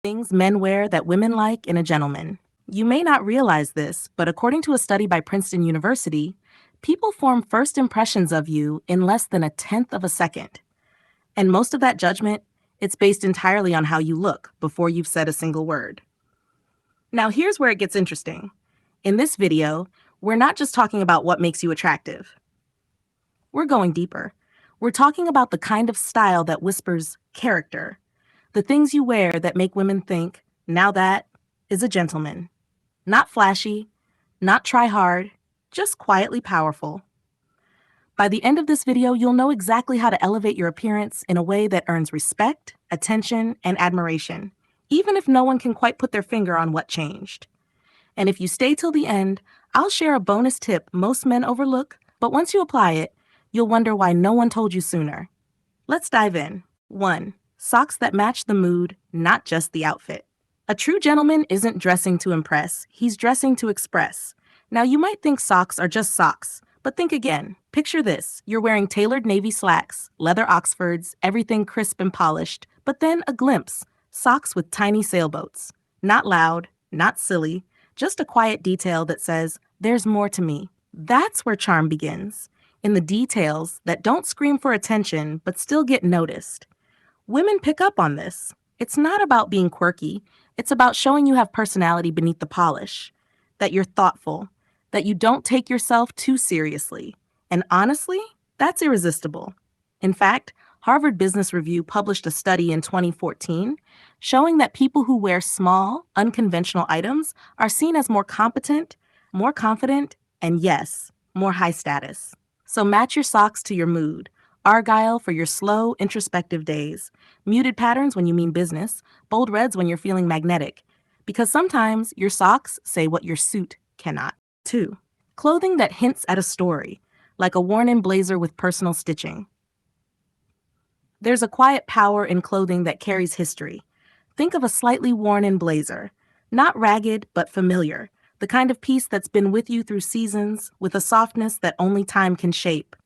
Things men wear that women like in a gentleman. You may not realize this, but according to a study by Princeton University, people form first impressions of you in less than a tenth of a second. And most of that judgment, it's based entirely on how you look before you've said a single word. Now here's where it gets interesting. In this video, we're not just talking about what makes you attractive. We're going deeper. We're talking about the kind of style that whispers character. The things you wear that make women think, now that is a gentleman. Not flashy, not try hard, just quietly powerful. By the end of this video, you'll know exactly how to elevate your appearance in a way that earns respect, attention, and admiration, even if no one can quite put their finger on what changed. And if you stay till the end, I'll share a bonus tip most men overlook, but once you apply it, you'll wonder why no one told you sooner. Let's dive in. 1. Socks that match the mood, not just the outfit. A true gentleman isn't dressing to impress, he's dressing to express. Now you might think socks are just socks, but think again. Picture this, you're wearing tailored navy slacks, leather Oxfords, everything crisp and polished, but then a glimpse, socks with tiny sailboats. Not loud, not silly, just a quiet detail that says, there's more to me. That's where charm begins, in the details that don't scream for attention but still get noticed. Women pick up on this. It's not about being quirky, it's about showing you have personality beneath the polish, that you're thoughtful, that you don't take yourself too seriously. And honestly, that's irresistible. In fact, Harvard Business Review published a study in 2014 showing that people who wear small, unconventional items are seen as more competent, more confident, and yes, more high status. So match your socks to your mood. Argyle for your slow, introspective days. Muted patterns when you mean business. Bold reds when you're feeling magnetic. Because sometimes your socks say what your suit cannot. 2. Clothing that hints at a story, like a worn-in blazer with personal stitching. There's a quiet power in clothing that carries history. Think of a slightly worn-in blazer. Not ragged, but familiar. The kind of piece that's been with you through seasons, with a softness that only time can shape.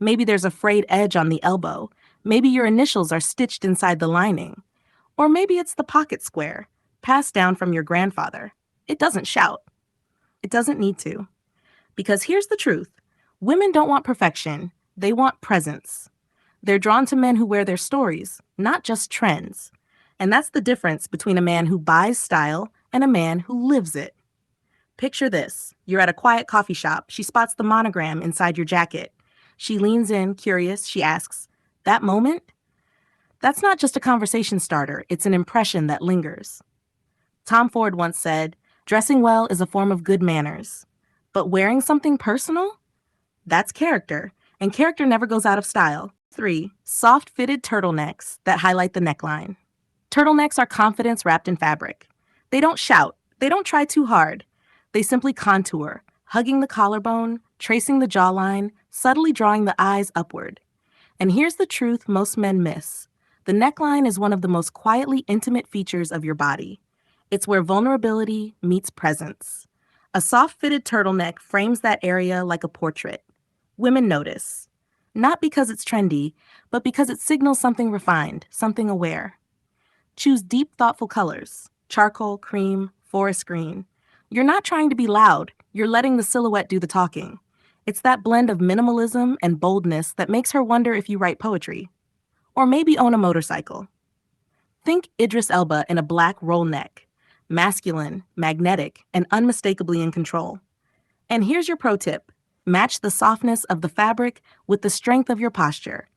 Maybe there's a frayed edge on the elbow. Maybe your initials are stitched inside the lining. Or maybe it's the pocket square, passed down from your grandfather. It doesn't shout. It doesn't need to. Because here's the truth. Women don't want perfection. They want presence. They're drawn to men who wear their stories, not just trends. And that's the difference between a man who buys style and a man who lives it. Picture this. You're at a quiet coffee shop. She spots the monogram inside your jacket. She leans in, curious. She asks, that moment? That's not just a conversation starter. It's an impression that lingers. Tom Ford once said, dressing well is a form of good manners. But wearing something personal? That's character. And character never goes out of style. 3. Soft-fitted turtlenecks that highlight the neckline. Turtlenecks are confidence wrapped in fabric. They don't shout. They don't try too hard. They simply contour, hugging the collarbone, tracing the jawline, subtly drawing the eyes upward. And here's the truth most men miss. The neckline is one of the most quietly intimate features of your body. It's where vulnerability meets presence. A soft-fitted turtleneck frames that area like a portrait. Women notice. Not because it's trendy, but because it signals something refined, something aware. Choose deep, thoughtful colors. Charcoal, cream, forest green. You're not trying to be loud. You're letting the silhouette do the talking. It's that blend of minimalism and boldness that makes her wonder if you write poetry. Or maybe own a motorcycle. Think Idris Elba in a black roll neck. Masculine, magnetic, and unmistakably in control. And here's your pro tip. Match the softness of the fabric with the strength of your posture.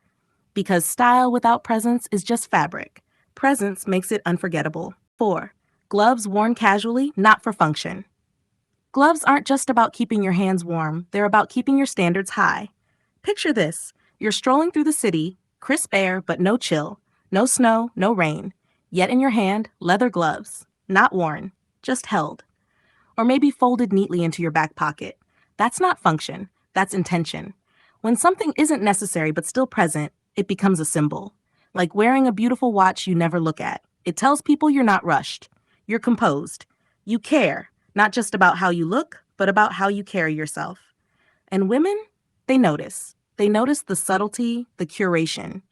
Because style without presence is just fabric. Presence makes it unforgettable. 4. Gloves worn casually, not for function. Gloves aren't just about keeping your hands warm, they're about keeping your standards high. Picture this. You're strolling through the city, crisp air but no chill, no snow, no rain. Yet in your hand, leather gloves. Not worn, just held. Or maybe folded neatly into your back pocket. That's not function, that's intention. When something isn't necessary but still present, it becomes a symbol. Like wearing a beautiful watch you never look at. It tells people you're not rushed. You're composed. You care, not just about how you look, but about how you carry yourself. And women, they notice. They notice the subtlety, the curation.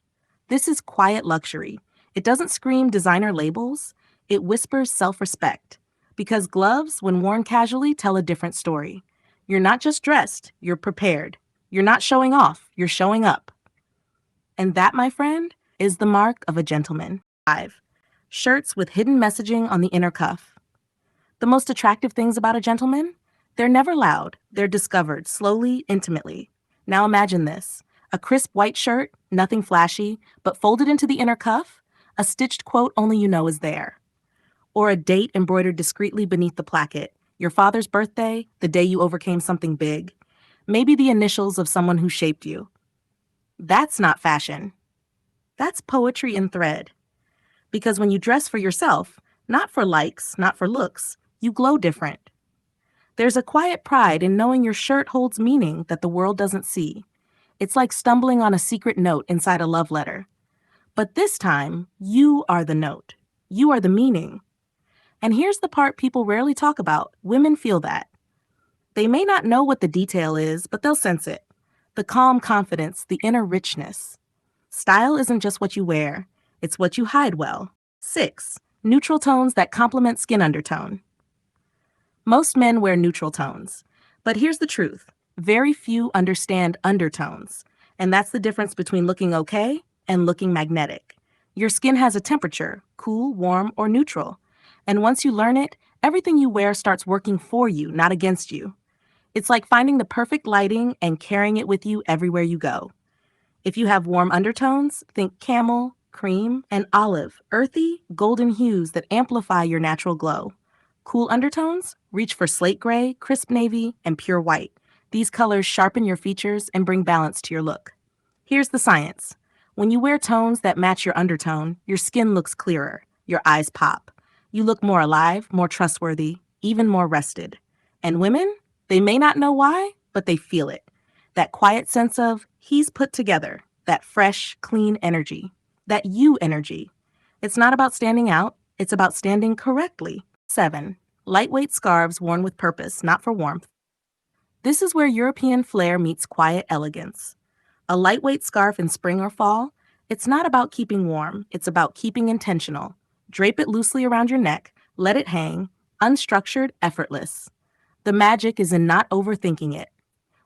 This is quiet luxury. It doesn't scream designer labels. It whispers self-respect. Because gloves, when worn casually, tell a different story. You're not just dressed, you're prepared. You're not showing off, you're showing up. And that, my friend, is the mark of a gentleman. 5. Shirts with hidden messaging on the inner cuff. The most attractive things about a gentleman? They're never loud, they're discovered slowly, intimately. Now imagine this: a crisp white shirt, nothing flashy, but folded into the inner cuff, a stitched quote only you know is there. Or a date embroidered discreetly beneath the placket, your father's birthday, the day you overcame something big, maybe the initials of someone who shaped you. That's not fashion. That's poetry in thread. Because when you dress for yourself, not for likes, not for looks, you glow different. There's a quiet pride in knowing your shirt holds meaning that the world doesn't see. It's like stumbling on a secret note inside a love letter. But this time, you are the note. You are the meaning. And here's the part people rarely talk about. Women feel that. They may not know what the detail is, but they'll sense it. The calm confidence, the inner richness. Style isn't just what you wear, it's what you hide well. 6. Neutral tones that complement skin undertone. Most men wear neutral tones. But here's the truth: very few understand undertones. And that's the difference between looking okay and looking magnetic. Your skin has a temperature: cool, warm, or neutral. And once you learn it, everything you wear starts working for you, not against you. It's like finding the perfect lighting and carrying it with you everywhere you go. If you have warm undertones, think camel, cream, and olive, earthy, golden hues that amplify your natural glow. Cool undertones? Reach for slate gray, crisp navy, and pure white. These colors sharpen your features and bring balance to your look. Here's the science. When you wear tones that match your undertone, your skin looks clearer, your eyes pop. You look more alive, more trustworthy, even more rested. And women? They may not know why, but they feel it. That quiet sense of, he's put together, that fresh, clean energy, that you energy. It's not about standing out, it's about standing correctly. 7. Lightweight scarves worn with purpose, not for warmth. This is where European flair meets quiet elegance. A lightweight scarf in spring or fall, it's not about keeping warm, it's about keeping intentional. Drape it loosely around your neck, let it hang, unstructured, effortless. The magic is in not overthinking it.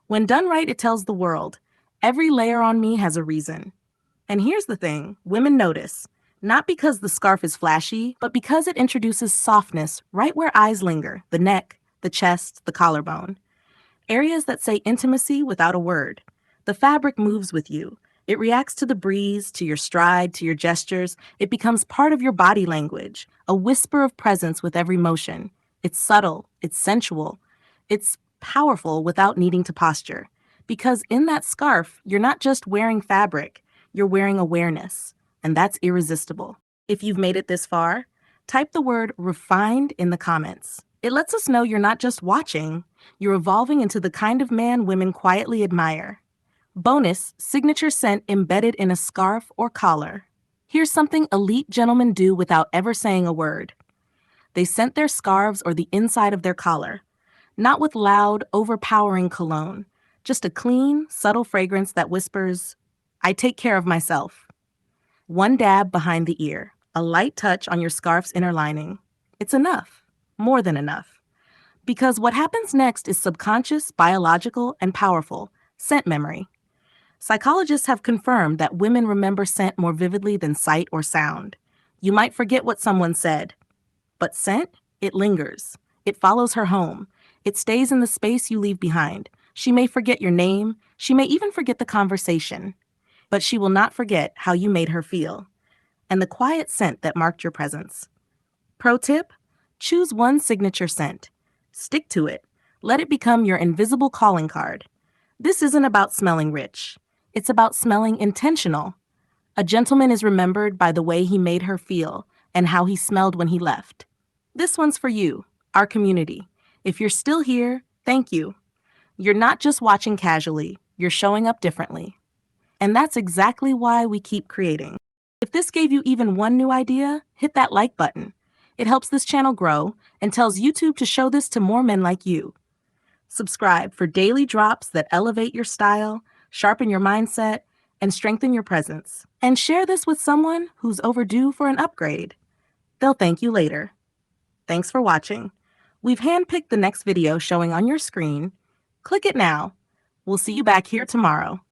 When done right, it tells the world, every layer on me has a reason. And here's the thing, women notice. Not because the scarf is flashy, but because it introduces softness right where eyes linger: the neck, the chest, the collarbone. Areas that say intimacy without a word. The fabric moves with you. It reacts to the breeze, to your stride, to your gestures. It becomes part of your body language, a whisper of presence with every motion. It's subtle, it's sensual, it's powerful without needing to posture. Because in that scarf, you're not just wearing fabric, you're wearing awareness. And that's irresistible. If you've made it this far, type the word refined in the comments. It lets us know you're not just watching, you're evolving into the kind of man women quietly admire. Bonus, signature scent embedded in a scarf or collar. Here's something elite gentlemen do without ever saying a word. They scent their scarves or the inside of their collar. Not with loud, overpowering cologne. Just a clean, subtle fragrance that whispers, I take care of myself. One dab behind the ear, a light touch on your scarf's inner lining. It's enough, more than enough. Because what happens next is subconscious, biological, and powerful: scent memory. Psychologists have confirmed that women remember scent more vividly than sight or sound. You might forget what someone said, but scent, it lingers. It follows her home. It stays in the space you leave behind. She may forget your name. She may even forget the conversation. But she will not forget how you made her feel, and the quiet scent that marked your presence. Pro tip: choose one signature scent. Stick to it. Let it become your invisible calling card. This isn't about smelling rich. It's about smelling intentional. A gentleman is remembered by the way he made her feel and how he smelled when he left. This one's for you, our community. If you're still here, thank you. You're not just watching casually, you're showing up differently. And that's exactly why we keep creating. If this gave you even one new idea, hit that like button. It helps this channel grow and tells YouTube to show this to more men like you. Subscribe for daily drops that elevate your style, sharpen your mindset, and strengthen your presence. And share this with someone who's overdue for an upgrade. They'll thank you later. Thanks for watching. We've handpicked the next video showing on your screen. Click it now. We'll see you back here tomorrow.